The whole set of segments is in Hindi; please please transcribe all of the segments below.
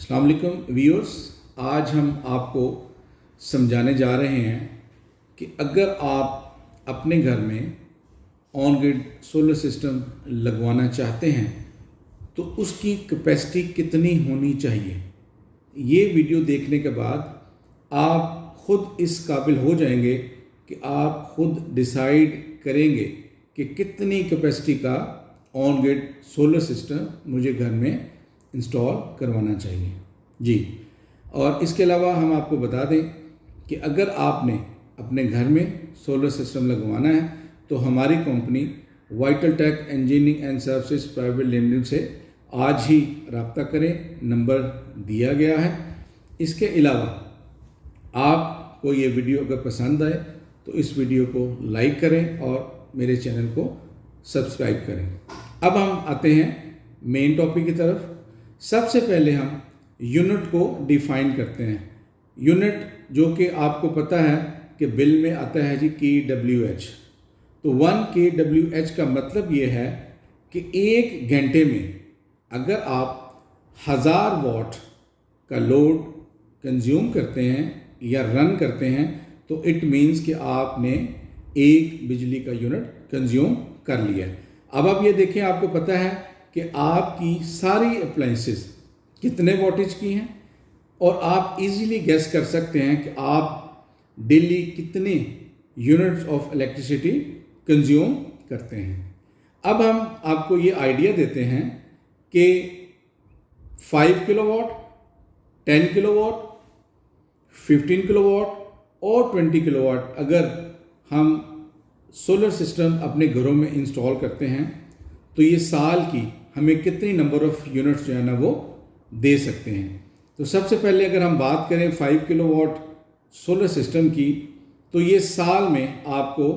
अस्सलाम वालेकुम व्यूअर्स, आज हम आपको समझाने जा रहे हैं कि अगर आप अपने घर में ऑन ग्रिड सोलर सिस्टम लगवाना चाहते हैं तो उसकी कैपेसिटी कितनी होनी चाहिए। ये वीडियो देखने के बाद आप खुद इस काबिल हो जाएंगे कि आप खुद डिसाइड करेंगे कि कितनी कैपेसिटी का ऑन ग्रिड सोलर सिस्टम मुझे घर में इंस्टॉल करवाना चाहिए जी। और इसके अलावा हम आपको बता दें कि अगर आपने अपने घर में सोलर सिस्टम लगवाना है तो हमारी company Vital Tech Engineering and Services Private Limited से आज ही रब्ता करें, नंबर दिया गया है। इसके अलावा आपको ये वीडियो अगर पसंद आए तो इस वीडियो को लाइक करें और मेरे चैनल को सब्सक्राइब करें। अब हम आते हैं मेन टॉपिक की तरफ। सबसे पहले हम यूनिट को डिफाइन करते हैं। यूनिट जो कि आपको पता है कि बिल में आता है जी kWh। तो 1 kWh का मतलब ये है कि एक घंटे में अगर आप 1000 वाट का लोड कंज्यूम करते हैं या रन करते हैं तो इट मीन्स कि आपने एक बिजली का यूनिट कंज्यूम कर लिया है। अब आप ये देखें, आपको पता है कि आपकी सारी अप्लाइंसेस कितने वोटेज की हैं और आप इजीली गेस कर सकते हैं कि आप डेली कितने यूनिट्स ऑफ इलेक्ट्रिसिटी कंज्यूम करते हैं। अब हम आपको ये आइडिया देते हैं कि 5 किलोवाट, 10 किलोवाट, 15 किलोवाट और 20 किलोवाट अगर हम सोलर सिस्टम अपने घरों में इंस्टॉल करते हैं तो ये साल की हमें कितनी नंबर ऑफ यूनिट्स जो है ना वो दे सकते हैं। तो सबसे पहले अगर हम बात करें 5 किलोवाट सोलर सिस्टम की तो ये साल में आपको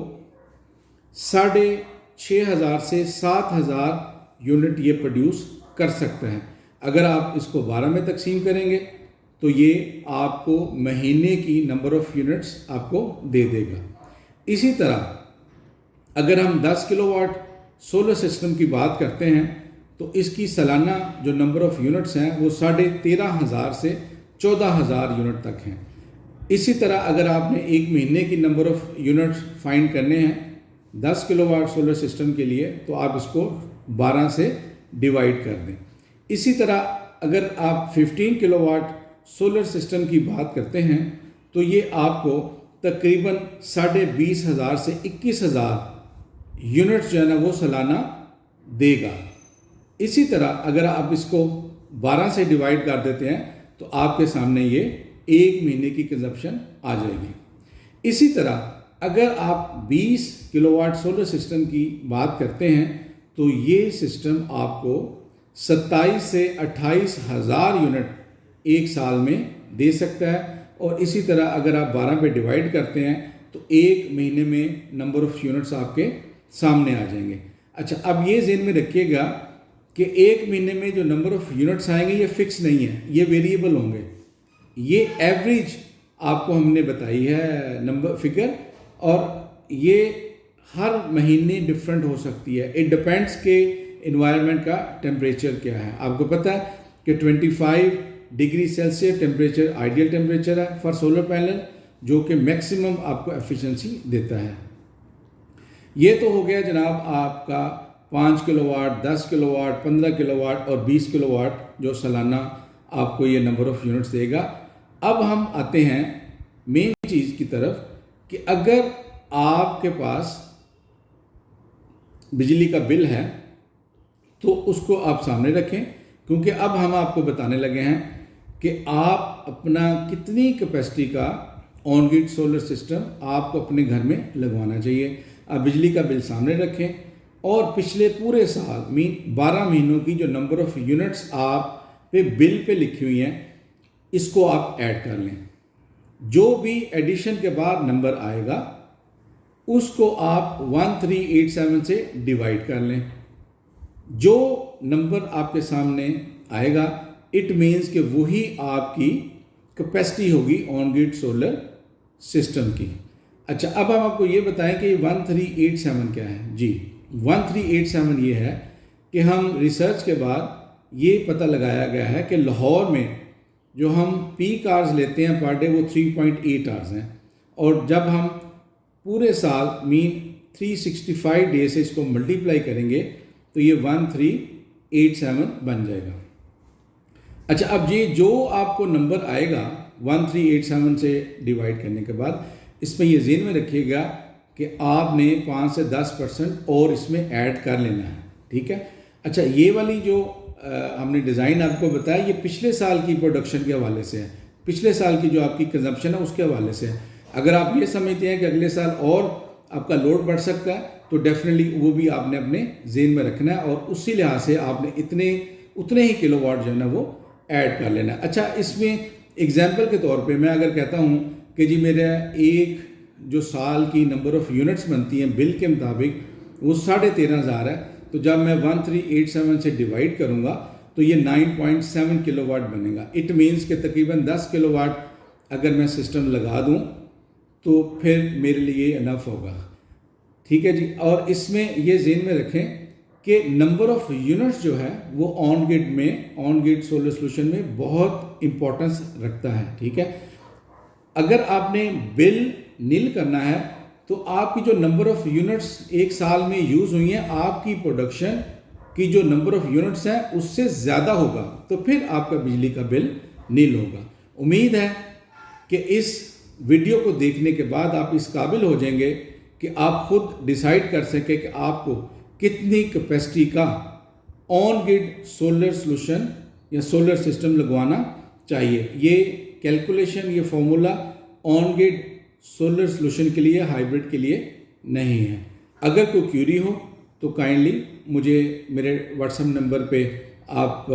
6,500 से 7,000 यूनिट ये प्रोड्यूस कर सकता है। अगर आप इसको 12 में तकसीम करेंगे तो ये आपको महीने की नंबर ऑफ यूनिट्स आपको दे देगा। इसी तरह अगर हम 10 किलोवाट सोलर सिस्टम की बात करते हैं तो इसकी सालाना जो नंबर ऑफ यूनिट्स हैं वो 13,500 से 14,000 यूनिट तक हैं। इसी तरह अगर आपने एक महीने की नंबर ऑफ यूनिट्स फाइंड करने हैं 10 किलोवाट सोलर सिस्टम के लिए तो आप इसको 12 से डिवाइड कर दें। इसी तरह अगर आप 15 किलोवाट सोलर सिस्टम की बात करते हैं तो ये आपको तकरीबन 20,500 से 21,000 यूनिट्स जो है ना वो सालाना देगा। इसी तरह अगर आप इसको 12 से डिवाइड कर देते हैं तो आपके सामने ये एक महीने की कंजप्शन आ जाएगी। इसी तरह अगर आप 20 किलोवाट सोलर सिस्टम की बात करते हैं तो ये सिस्टम आपको 27 से 28,000 यूनिट एक साल में दे सकता है। और इसी तरह अगर आप 12 पे डिवाइड करते हैं तो एक महीने में नंबर ऑफ यूनिट्स आपके सामने आ जाएंगे। अच्छा, अब ये ज़हन में रखिएगा कि एक महीने में जो नंबर ऑफ यूनिट्स आएंगे ये फिक्स नहीं है, ये वेरिएबल होंगे। ये एवरेज आपको हमने बताई है नंबर फिगर, और ये हर महीने डिफरेंट हो सकती है। इट डिपेंड्स के इन्वायरमेंट का टेम्परेचर क्या है। आपको पता है कि 25 degree Celsius temperature ideal temperature है फॉर सोलर पैनल, जो कि मैक्सिमम आपको एफिशिएंसी देता है। ये तो हो गया जनाब आपका 5 किलोवाट, 10 किलोवाट, 15 किलोवाट और 20 किलोवाट जो सालाना आपको ये नंबर ऑफ यूनिट्स देगा। अब हम आते हैं मेन चीज़ की तरफ कि अगर आपके पास बिजली का बिल है तो उसको आप सामने रखें, क्योंकि अब हम आपको बताने लगे हैं कि आप अपना कितनी कैपेसिटी का ऑन ग्रिड सोलर सिस्टम आपको अपने घर में लगवाना चाहिए। आप बिजली का बिल सामने रखें और पिछले पूरे साल 12 महीनों की जो नंबर ऑफ यूनिट्स आप पे बिल पे लिखी हुई हैं इसको आप ऐड कर लें। जो भी एडिशन के बाद नंबर आएगा उसको आप 1387 से डिवाइड कर लें। जो नंबर आपके सामने आएगा इट मीन्स कि वही आपकी कैपेसिटी होगी ऑन ग्रिड सोलर सिस्टम की। अच्छा, अब हम आपको ये बताएं कि 1387 क्या है जी। 1387 ये है कि हम रिसर्च के बाद ये पता लगाया गया है कि लाहौर में जो हम पीक आवर्स लेते हैं पर डे वो 3.8 आवर्स हैं, और जब हम पूरे साल मीन 365 डे से इसको मल्टीप्लाई करेंगे तो ये 1387 बन जाएगा। अच्छा, अब ये जो आपको नंबर आएगा 1387 से डिवाइड करने के बाद, इसमें ये ज़हन में रखिएगा कि आपने 5 से 10% और इसमें ऐड कर लेना है, ठीक है। अच्छा, ये वाली जो हमने डिज़ाइन आपको बताया, ये पिछले साल की प्रोडक्शन के हवाले से है, पिछले साल की जो आपकी कंजम्पशन है उसके हवाले से है। अगर आप ये समझते हैं कि अगले साल और आपका लोड बढ़ सकता है तो डेफिनेटली वो भी आपने अपने ज़हन में रखना है, और उसी लिहाज से आपने उतने ही किलोवाट जो है ना वो ऐड कर लेना है। अच्छा, इसमें एग्जाम्पल के तौर पे मैं अगर कहता हूँ कि जी मेरा एक जो साल की नंबर ऑफ़ यूनिट्स बनती हैं बिल के मुताबिक वो 13,500 है, तो जब मैं 1387 से डिवाइड करूँगा तो ये 9.7 किलोवाट बनेगा। इट मीन्स कि तकरीबन 10 किलोवाट अगर मैं सिस्टम लगा दूँ तो फिर मेरे लिए इनफ होगा, ठीक है जी। और इसमें ये ज़हन में रखें कि नंबर ऑफ़ यूनिट्स जो है वो ऑन ग्रिड सोलर सोल्यूशन में बहुत इम्पोर्टेंस रखता है, ठीक है। अगर आपने बिल नील करना है तो आपकी जो नंबर ऑफ़ यूनिट्स एक साल में यूज़ हुई हैं, आपकी प्रोडक्शन की जो नंबर ऑफ़ यूनिट्स हैं उससे ज़्यादा होगा, तो फिर आपका बिजली का बिल नील होगा। उम्मीद है कि इस वीडियो को देखने के बाद आप इस काबिल हो जाएंगे कि आप खुद डिसाइड कर सकें कि आपको कितनी कैपेसिटी का ऑन ग्रिड सोलर सोल्यूशन या सोलर सिस्टम लगवाना चाहिए। ये कैलकुलेशन, ये formula on grid solar solution के लिए, हाइब्रिड के लिए नहीं है। अगर कोई क्यूरी हो तो काइंडली मुझे मेरे व्हाट्सएप नंबर पे आप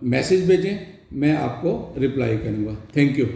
मैसेज भेजें, मैं आपको रिप्लाई करूँगा। Thank you.